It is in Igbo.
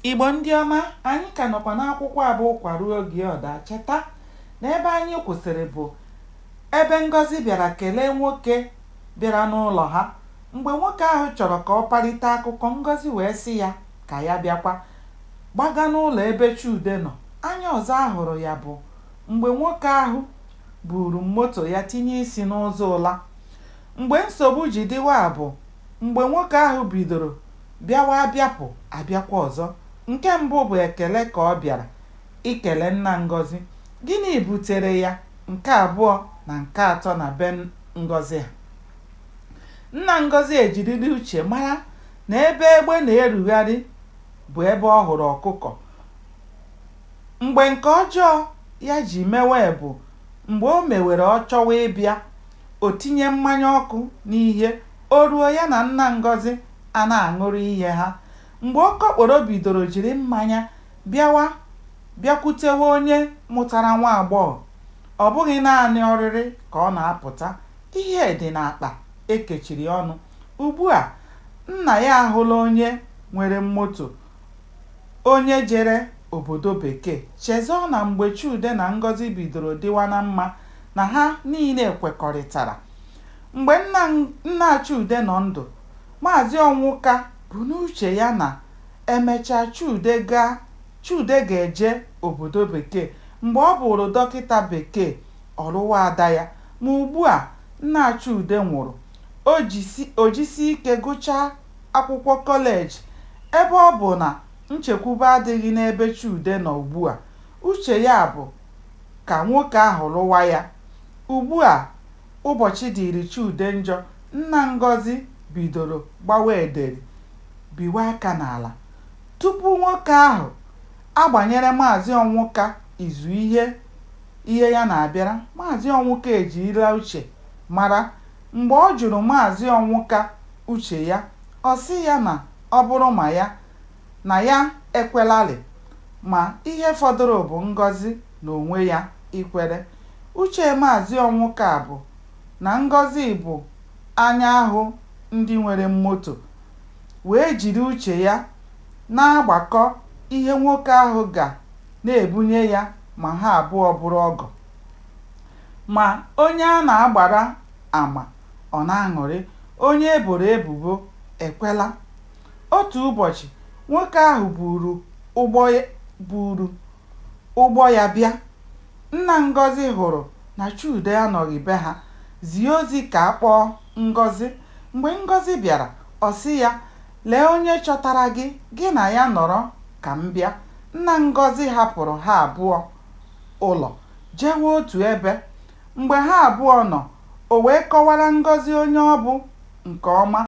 Igbo ndị ọma, anyị ka nọkwa n'akwụkwọ abụọ Ụkwa Ruo Oge Ọda. Cheta na ebe anyị kwụsịrị bụ ebe Ngọzi bịara kelee nwoke bịara n'ụlọ ha. Mgbe nwoke ahụ chọrọ ka ọ kparịta akụkọ, Ngọzi wee sị ya ka ya bịakwa gbaga n'ụlọ ebe Chude nọ. Anya ọzọ ahụrụ ya bụ mgbe nwoke ahụ buru moto ya tinye isi n'ụzọ ụla. Mgbe nsogbu ji dịwa bụ mgbe nwoke ahụ bidoro bịawa abịakwa ọzọ. Nke mbụ bụ ekele ka ọ bịara ikele nna Ngọzi. Gịnị butere ya nke abụọ na nke atọ na be Ngọzi ha? Nna Ngọzi ejiriri uche mara na ebe egbe na-erugharị bụ ebe ọ hụrụ ọkụkọ. Mgbe nke ọjọọ ya ji mewe bụ mgbe o mewere ọ chọwa ịbịa, o tinye mmanya ọkụ n'ihe, o ruo ya na nna Ngọzi a na-aṅụrị ihe ha. Mgbe okokporo bidoro jiri mmanya bịakwutewe onye mụtara nwa agbọghọ, ọ bụghị naanị ọrịrị ka ọ na-apụta, ihe dị n'akpa ekechiri ọnụ. Ugbu a nna ya ahụla onye nwere moto, onye jere obodo bekee. Chezọọ na mgbe Chude na Ngọzi bidoro dịwa na mma na ha niile kwekọrịtara. Mgbe nna Chude nọ ndụ, Maazị Onwuka bụ n'uche ya na emechaa Chude ga-eje obodo bekee. Mgbe ọ bụrụ dọkịta bekee, ọ lụwa ada ya. Ma ugbu a nna Chude nwụrụ, o jisi ike gụchaa akwụkwọ kọleji. Ebe ọ bụ na nchekwube adịghị n'ebe Chude nọ ugbu a, uche ya bụ ka nwoke ahụ lụwa ya. Ugbu a ụbọchị dịrị Chude njọ. Nna Ngọzi bidoro gbawa ederi, biwa aka n'ala. Tupu nwoke ahụ agbanyere Maazị Onwuka izu ihe ya na-abịara, Maazị Onwuka ejirila uche mara. Mgbe ọ jụrụ Maazị Onwuka uche ya, ọ sị ya na ọ bụrụ na ya ekwelarị, ma ihe fọdụrụ bụ Ngọzi na onwe ya ikwere. Uche Maazị Onwuka bụ na Ngọzi bụ anya ahụ ndị nwere moto, wee jiri uche ya na-agbakọ ihe nwoke ahụ ga na-ebunye ya ma ha abụọ bụrụ ọgọ. Ma onye a na-agbara ama ọ na-aṅụrị, onye eboro ebubo ekwela. Otu ụbọchị, nwoke ahụ buru ụgbọ ya bịa. Nna Ngọzi hụrụ na Chude anọghị be ha, zie ozi ka a kpọọ Ngọzi. Mgbe Ngọzi bịara, ọ sị ya, lee onye chọtara gị, gị na ya nọrọ ka m bịa. Nna Ngọzi hapụrụ ha abụọ ụlọ jewe otu ebe. Mgbe ha abụọ nọ, o wee kọwara Ngọzi onye ọ bụ nke ọma.